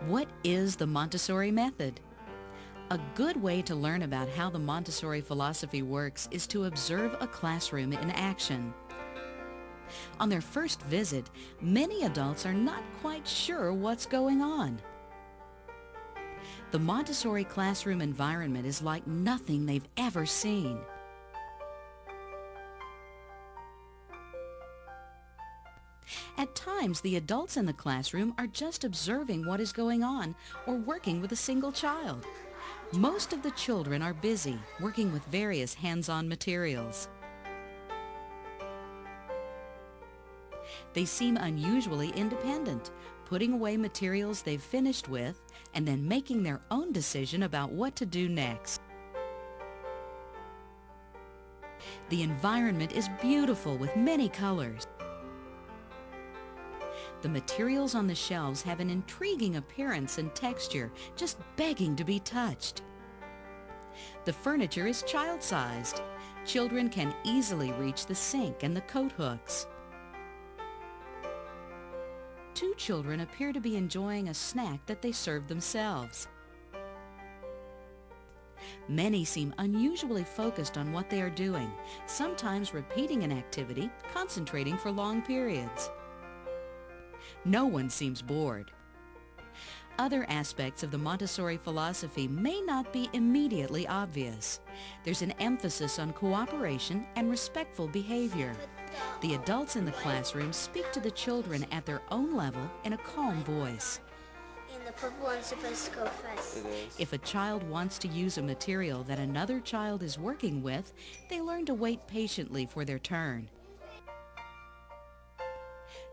What is the Montessori method? A good way to learn about how the Montessori philosophy works is to observe a classroom in action. On their first visit, many adults are not quite sure what's going on. The Montessori classroom environment is like nothing they've ever seen. At times, the adults in the classroom are just observing what is going on or working with a single child. Most of the children are busy, working with various hands-on materials. They seem unusually independent, putting away materials they've finished with and then making their own decision about what to do next. The environment is beautiful with many colors. The materials on the shelves have an intriguing appearance and texture, just begging to be touched. The furniture is child-sized. Children can easily reach the sink and the coat hooks. Two children appear to be enjoying a snack that they served themselves. Many seem unusually focused on what they are doing, sometimes repeating an activity, concentrating for long periods. No one seems bored. Other aspects of the Montessori philosophy may not be immediately obvious. There's an emphasis on cooperation and respectful behavior. The adults in the classroom speak to the children at their own level in a calm voice. And the purple one's supposed to go first. If a child wants to use a material that another child is working with, they learn to wait patiently for their turn.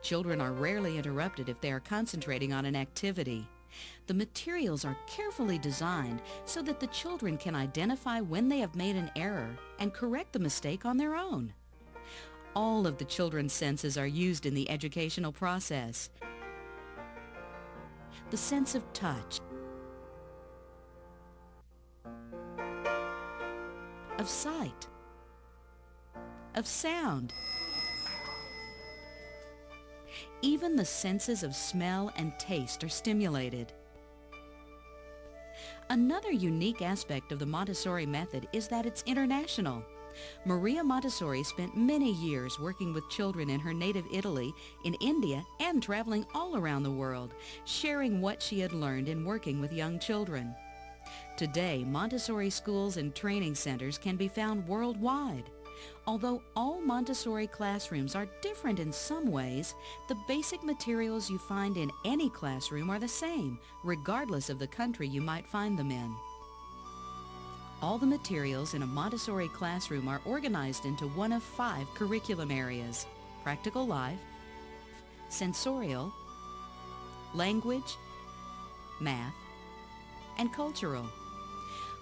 Children are rarely interrupted if they are concentrating on an activity. The materials are carefully designed so that the children can identify when they have made an error and correct the mistake on their own. All of the children's senses are used in the educational process. The sense of touch, of sight, of sound. Even the senses of smell and taste are stimulated. Another unique aspect of the Montessori method is that it's international. Maria Montessori spent many years working with children in her native Italy, in India, and traveling all around the world, sharing what she had learned in working with young children. Today, Montessori schools and training centers can be found worldwide. Although all Montessori classrooms are different in some ways, the basic materials you find in any classroom are the same, regardless of the country you might find them in. All the materials in a Montessori classroom are organized into one of 5 curriculum areas: practical life, sensorial, language, math, and cultural.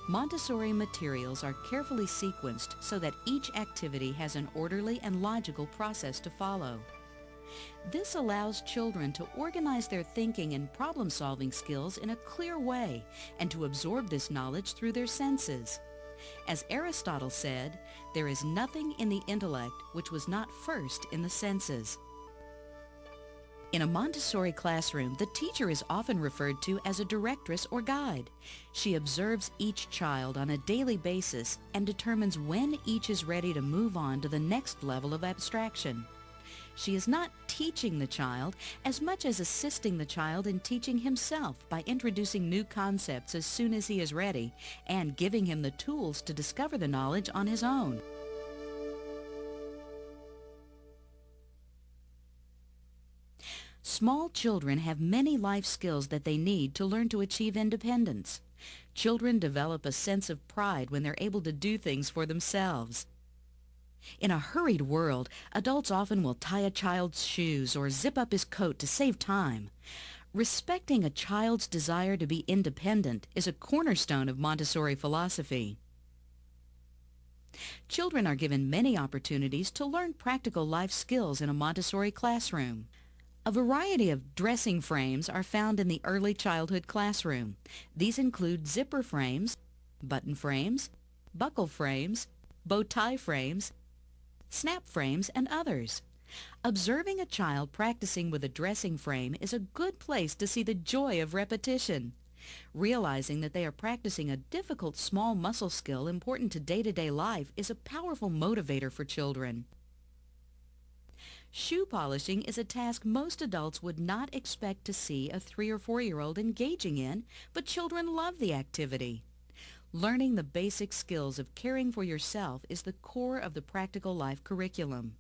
Montessori materials are carefully sequenced so that each activity has an orderly and logical process to follow. This allows children to organize their thinking and problem-solving skills in a clear way and to absorb this knowledge through their senses. As Aristotle said, there is nothing in the intellect which was not first in the senses. In a Montessori classroom, the teacher is often referred to as a directress or guide. She observes each child on a daily basis and determines when each is ready to move on to the next level of abstraction. She is not teaching the child as much as assisting the child in teaching himself by introducing new concepts as soon as he is ready and giving him the tools to discover the knowledge on his own. Small children have many life skills that they need to learn to achieve independence. Children develop a sense of pride when they're able to do things for themselves. In a hurried world, adults often will tie a child's shoes or zip up his coat to save time. Respecting a child's desire to be independent is a cornerstone of Montessori philosophy. Children are given many opportunities to learn practical life skills in a Montessori classroom. A variety of dressing frames are found in the early childhood classroom. These include zipper frames, button frames, buckle frames, bow tie frames, snap frames, and others. Observing a child practicing with a dressing frame is a good place to see the joy of repetition. Realizing that they are practicing a difficult small muscle skill important to day-to-day life is a powerful motivator for children. Shoe polishing is a task most adults would not expect to see a 3 or 4-year-old engaging in, but children love the activity. Learning the basic skills of caring for yourself is the core of the practical life curriculum.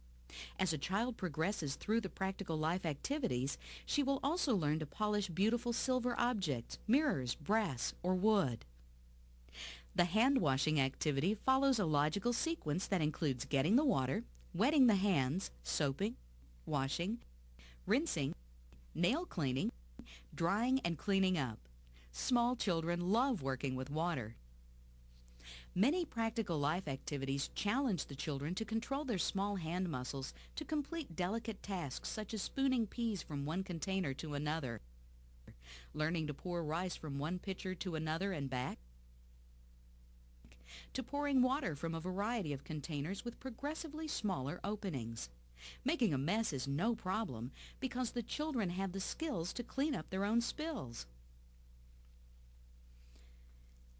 As a child progresses through the practical life activities, she will also learn to polish beautiful silver objects, mirrors, brass, or wood. The hand washing activity follows a logical sequence that includes getting the water, wetting the hands, soaping, washing, rinsing, nail cleaning, drying, and cleaning up. Small children love working with water. Many practical life activities challenge the children to control their small hand muscles to complete delicate tasks such as spooning peas from one container to another, learning to pour rice from one pitcher to another and back, to pouring water from a variety of containers with progressively smaller openings. Making a mess is no problem because the children have the skills to clean up their own spills.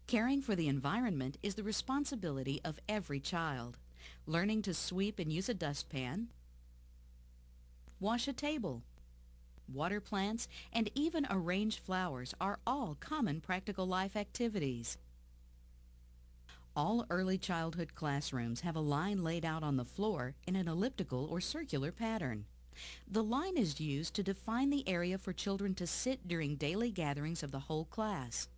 Caring for the environment is the responsibility of every child. Learning to sweep and use a dustpan, wash a table, water plants, and even arrange flowers are all common practical life activities. All early childhood classrooms have a line laid out on the floor in an elliptical or circular pattern. The line is used to define the area for children to sit during daily gatherings of the whole class.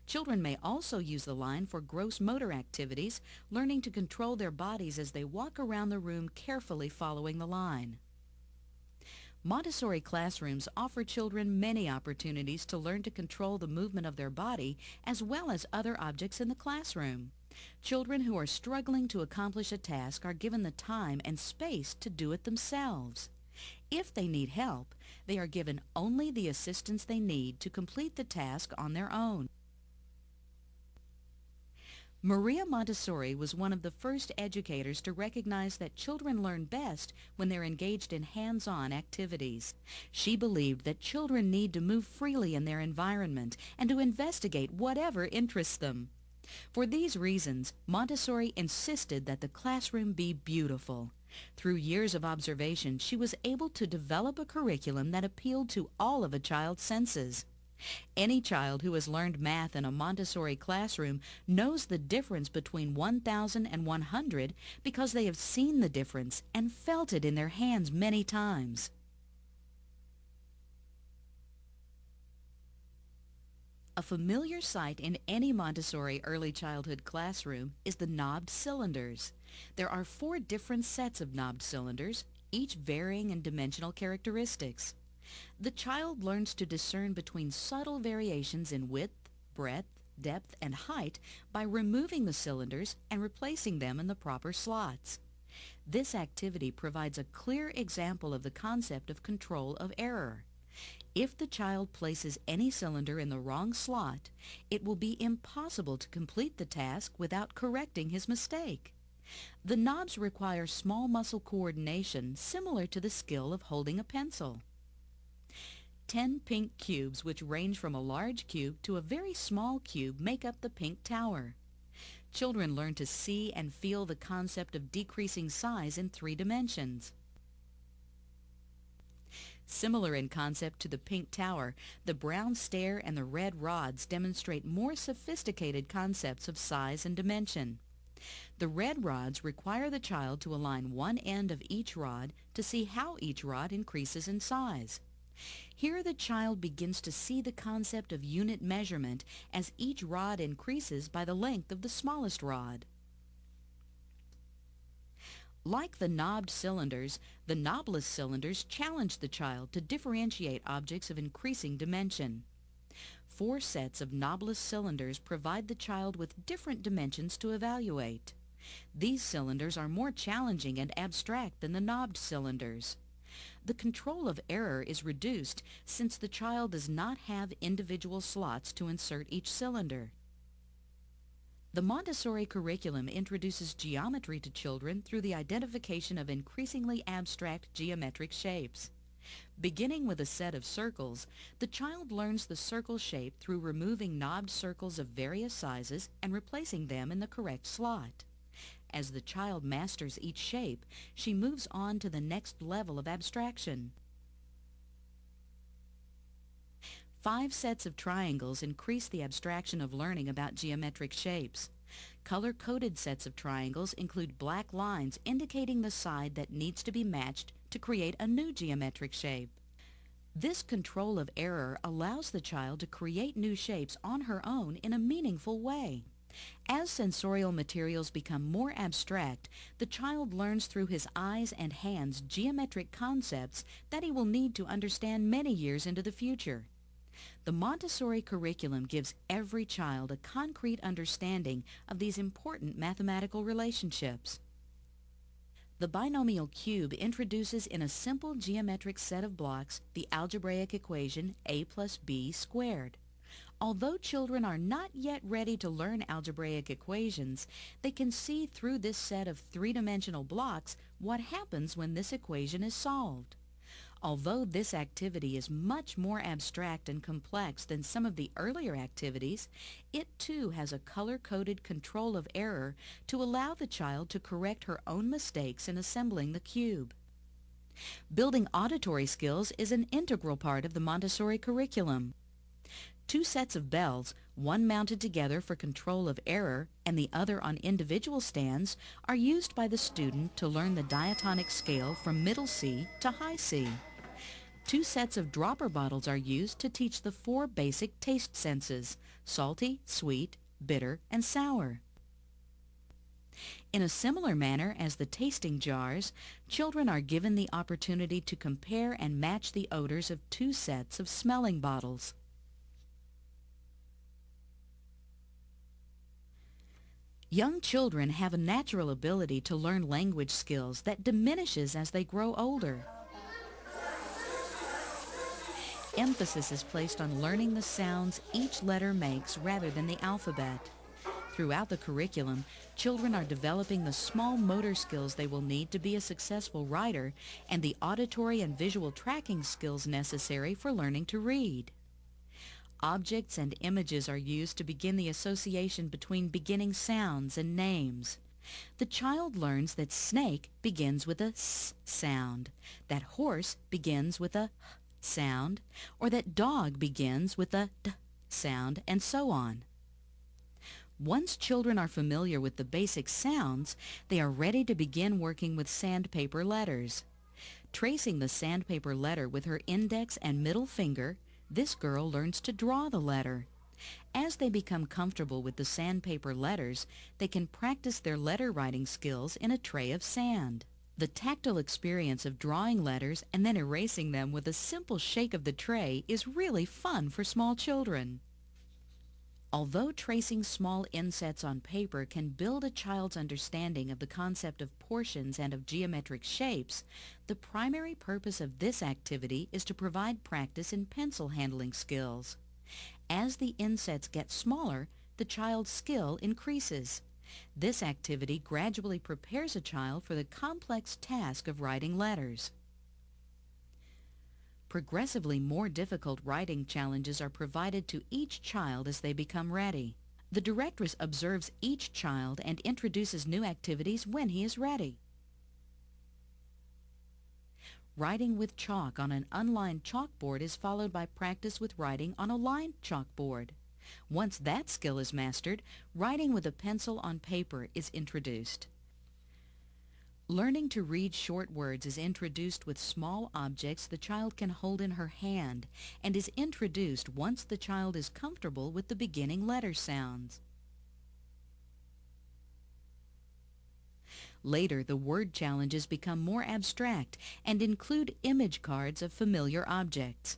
Children may also use the line for gross motor activities, learning to control their bodies as they walk around the room carefully following the line. Montessori classrooms offer children many opportunities to learn to control the movement of their body as well as other objects in the classroom. Children who are struggling to accomplish a task are given the time and space to do it themselves. If they need help, they are given only the assistance they need to complete the task on their own. Maria Montessori was one of the first educators to recognize that children learn best when they're engaged in hands-on activities. She believed that children need to move freely in their environment and to investigate whatever interests them. For these reasons, Montessori insisted that the classroom be beautiful. Through years of observation, she was able to develop a curriculum that appealed to all of a child's senses. Any child who has learned math in a Montessori classroom knows the difference between 1,000 and 100 because they have seen the difference and felt it in their hands many times. A familiar sight in any Montessori early childhood classroom is the knobbed cylinders. There are 4 different sets of knobbed cylinders, each varying in dimensional characteristics. The child learns to discern between subtle variations in width, breadth, depth, and height by removing the cylinders and replacing them in the proper slots. This activity provides a clear example of the concept of control of error. If the child places any cylinder in the wrong slot, it will be impossible to complete the task without correcting his mistake. The knobs require small muscle coordination similar to the skill of holding a pencil. 10 pink cubes, which range from a large cube to a very small cube, make up the pink tower. Children learn to see and feel the concept of decreasing size in 3 dimensions. Similar in concept to the pink tower, the brown stair and the red rods demonstrate more sophisticated concepts of size and dimension. The red rods require the child to align one end of each rod to see how each rod increases in size. Here the child begins to see the concept of unit measurement as each rod increases by the length of the smallest rod. Like the knobbed cylinders, the knobless cylinders challenge the child to differentiate objects of increasing dimension. 4 sets of knobless cylinders provide the child with different dimensions to evaluate. These cylinders are more challenging and abstract than the knobbed cylinders. The control of error is reduced since the child does not have individual slots to insert each cylinder. The Montessori curriculum introduces geometry to children through the identification of increasingly abstract geometric shapes. Beginning with a set of circles, the child learns the circle shape through removing knobbed circles of various sizes and replacing them in the correct slot. As the child masters each shape, she moves on to the next level of abstraction. 5 sets of triangles increase the abstraction of learning about geometric shapes. Color-coded sets of triangles include black lines indicating the side that needs to be matched to create a new geometric shape. This control of error allows the child to create new shapes on her own in a meaningful way. As sensorial materials become more abstract, the child learns through his eyes and hands geometric concepts that he will need to understand many years into the future. The Montessori curriculum gives every child a concrete understanding of these important mathematical relationships. The binomial cube introduces in a simple geometric set of blocks the algebraic equation a plus b squared. Although children are not yet ready to learn algebraic equations, they can see through this set of three-dimensional blocks what happens when this equation is solved. Although this activity is much more abstract and complex than some of the earlier activities, it too has a color-coded control of error to allow the child to correct her own mistakes in assembling the cube. Building auditory skills is an integral part of the Montessori curriculum. 2 sets of bells, one mounted together for control of error and the other on individual stands, are used by the student to learn the diatonic scale from middle C to high C. 2 sets of dropper bottles are used to teach the 4 basic taste senses: salty, sweet, bitter, and sour. In a similar manner as the tasting jars, children are given the opportunity to compare and match the odors of 2 sets of smelling bottles. Young children have a natural ability to learn language skills that diminishes as they grow older. Emphasis is placed on learning the sounds each letter makes rather than the alphabet. Throughout the curriculum, children are developing the small motor skills they will need to be a successful writer and the auditory and visual tracking skills necessary for learning to read. Objects and images are used to begin the association between beginning sounds and names. The child learns that snake begins with a s sound, that horse begins with a h sound, or that dog begins with a d sound, and so on. Once children are familiar with the basic sounds, they are ready to begin working with sandpaper letters. Tracing the sandpaper letter with her index and middle finger, this girl learns to draw the letter. As they become comfortable with the sandpaper letters, they can practice their letter writing skills in a tray of sand. The tactile experience of drawing letters and then erasing them with a simple shake of the tray is really fun for small children. Although tracing small insets on paper can build a child's understanding of the concept of portions and of geometric shapes, the primary purpose of this activity is to provide practice in pencil handling skills. As the insets get smaller, the child's skill increases. This activity gradually prepares a child for the complex task of writing letters. Progressively more difficult writing challenges are provided to each child as they become ready. The directress observes each child and introduces new activities when he is ready. Writing with chalk on an unlined chalkboard is followed by practice with writing on a lined chalkboard. Once that skill is mastered, writing with a pencil on paper is introduced. Learning to read short words is introduced with small objects the child can hold in her hand and is introduced once the child is comfortable with the beginning letter sounds. Later, the word challenges become more abstract and include image cards of familiar objects.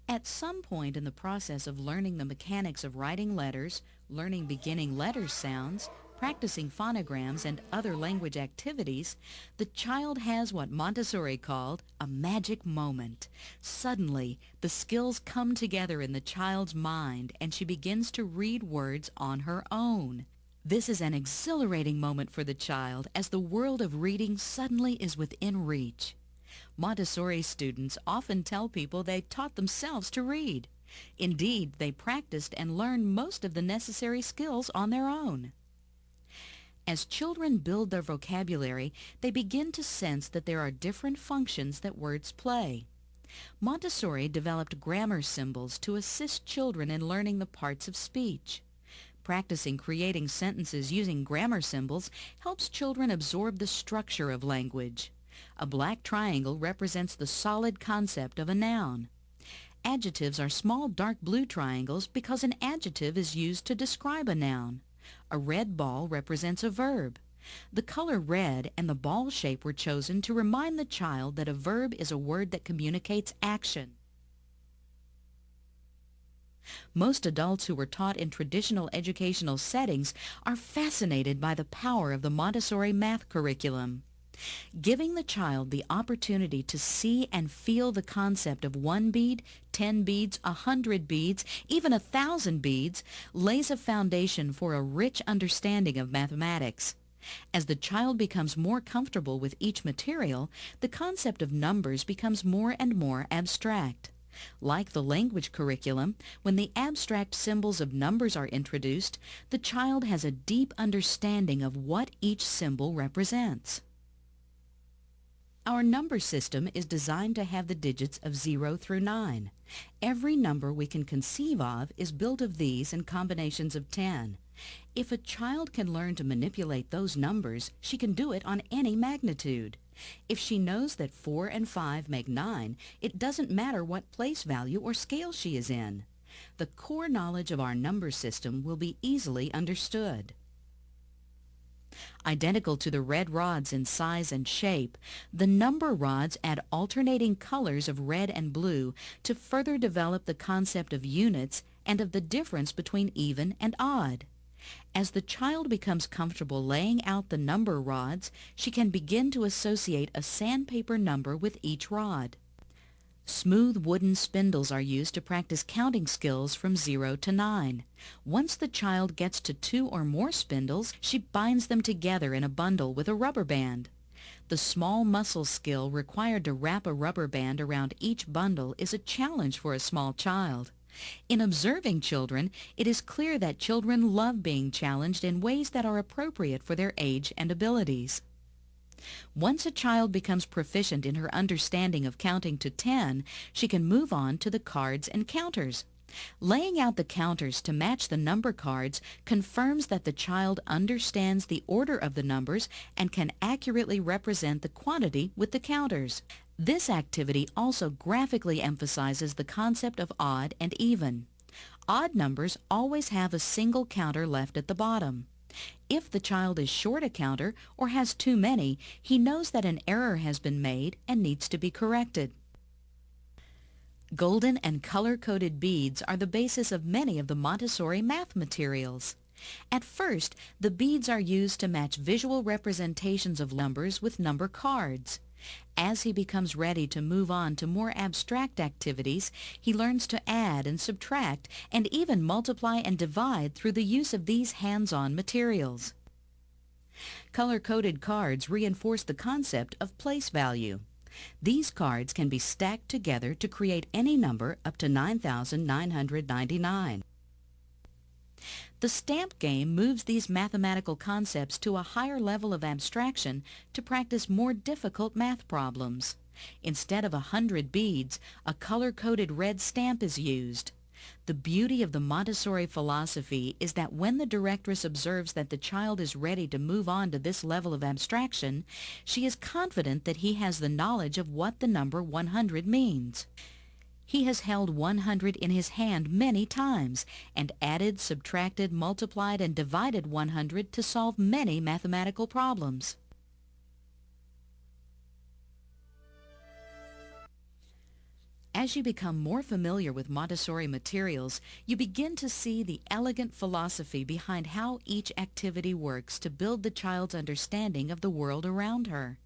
At some point in the process of learning the mechanics of writing letters, learning beginning letter sounds, practicing phonograms and other language activities, the child has what Montessori called a magic moment. Suddenly, the skills come together in the child's mind and she begins to read words on her own. This is an exhilarating moment for the child as the world of reading suddenly is within reach. Montessori students often tell people they taught themselves to read. Indeed, they practiced and learned most of the necessary skills on their own. As children build their vocabulary, they begin to sense that there are different functions that words play. Montessori developed grammar symbols to assist children in learning the parts of speech. Practicing creating sentences using grammar symbols helps children absorb the structure of language. A black triangle represents the solid concept of a noun. Adjectives are small dark blue triangles because an adjective is used to describe a noun. A red ball represents a verb. The color red and the ball shape were chosen to remind the child that a verb is a word that communicates action. Most adults who were taught in traditional educational settings are fascinated by the power of the Montessori math curriculum. Giving the child the opportunity to see and feel the concept of 1 bead, 10 beads, 100 beads, even 1,000 beads, lays a foundation for a rich understanding of mathematics. As the child becomes more comfortable with each material, the concept of numbers becomes more and more abstract. Like the language curriculum, when the abstract symbols of numbers are introduced, the child has a deep understanding of what each symbol represents. Our number system is designed to have the digits of 0 through 9. Every number we can conceive of is built of these and combinations of 10. If a child can learn to manipulate those numbers, she can do it on any magnitude. If she knows that 4 and 5 make 9, it doesn't matter what place value or scale she is in. The core knowledge of our number system will be easily understood. Identical to the red rods in size and shape, the number rods add alternating colors of red and blue to further develop the concept of units and of the difference between even and odd. As the child becomes comfortable laying out the number rods, she can begin to associate a sandpaper number with each rod. Smooth wooden spindles are used to practice counting skills from 0 to 9. Once the child gets to 2 or more spindles, she binds them together in a bundle with a rubber band. The small muscle skill required to wrap a rubber band around each bundle is a challenge for a small child. In observing children, it is clear that children love being challenged in ways that are appropriate for their age and abilities. Once a child becomes proficient in her understanding of counting to 10, she can move on to the cards and counters. Laying out the counters to match the number cards confirms that the child understands the order of the numbers and can accurately represent the quantity with the counters. This activity also graphically emphasizes the concept of odd and even. Odd numbers always have a single counter left at the bottom. If the child is short a counter or has too many, he knows that an error has been made and needs to be corrected. Golden and color-coded beads are the basis of many of the Montessori math materials. At first, the beads are used to match visual representations of numbers with number cards. As he becomes ready to move on to more abstract activities, he learns to add and subtract and even multiply and divide through the use of these hands-on materials. Color-coded cards reinforce the concept of place value. These cards can be stacked together to create any number up to 9,999. The stamp game moves these mathematical concepts to a higher level of abstraction to practice more difficult math problems. Instead of 100 beads, a color-coded red stamp is used. The beauty of the Montessori philosophy is that when the directress observes that the child is ready to move on to this level of abstraction, she is confident that he has the knowledge of what the number 100 means. He has held 100 in his hand many times and added, subtracted, multiplied, and divided 100 to solve many mathematical problems. As you become more familiar with Montessori materials, you begin to see the elegant philosophy behind how each activity works to build the child's understanding of the world around her.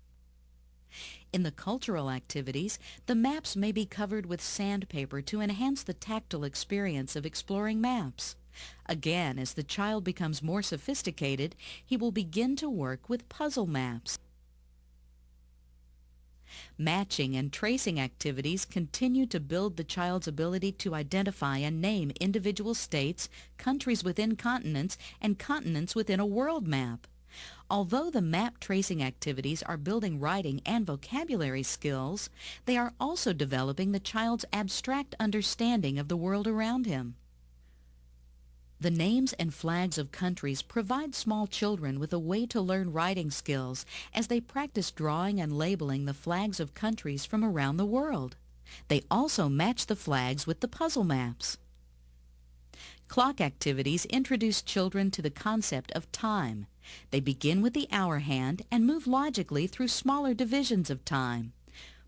In the cultural activities, the maps may be covered with sandpaper to enhance the tactile experience of exploring maps. Again, as the child becomes more sophisticated, he will begin to work with puzzle maps. Matching and tracing activities continue to build the child's ability to identify and name individual states, countries within continents, and continents within a world map. Although the map tracing activities are building writing and vocabulary skills, they are also developing the child's abstract understanding of the world around him. The names and flags of countries provide small children with a way to learn writing skills as they practice drawing and labeling the flags of countries from around the world. They also match the flags with the puzzle maps. Clock activities introduce children to the concept of time. They begin with the hour hand and move logically through smaller divisions of time.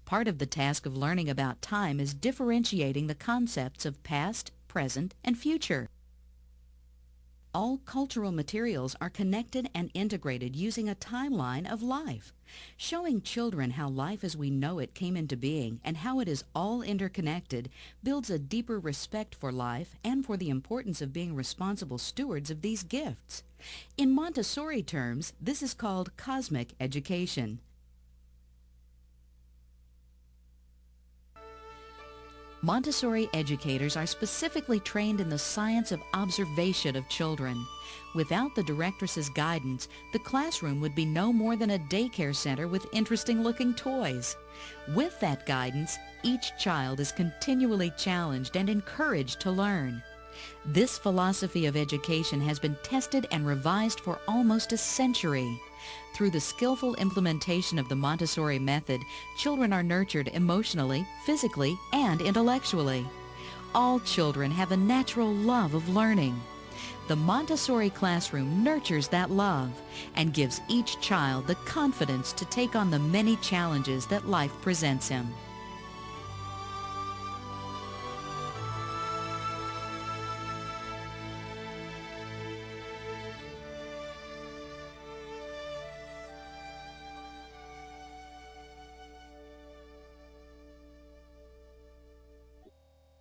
Part of the task of learning about time is differentiating the concepts of past, present, and future. All cultural materials are connected and integrated using a timeline of life. Showing children how life as we know it came into being and how it is all interconnected builds a deeper respect for life and for the importance of being responsible stewards of these gifts. In Montessori terms, this is called cosmic education. Montessori educators are specifically trained in the science of observation of children. Without the directress's guidance, the classroom would be no more than a daycare center with interesting-looking toys. With that guidance, each child is continually challenged and encouraged to learn. This philosophy of education has been tested and revised for almost a century. Through the skillful implementation of the Montessori method, children are nurtured emotionally, physically, and intellectually. All children have a natural love of learning. The Montessori classroom nurtures that love and gives each child the confidence to take on the many challenges that life presents him.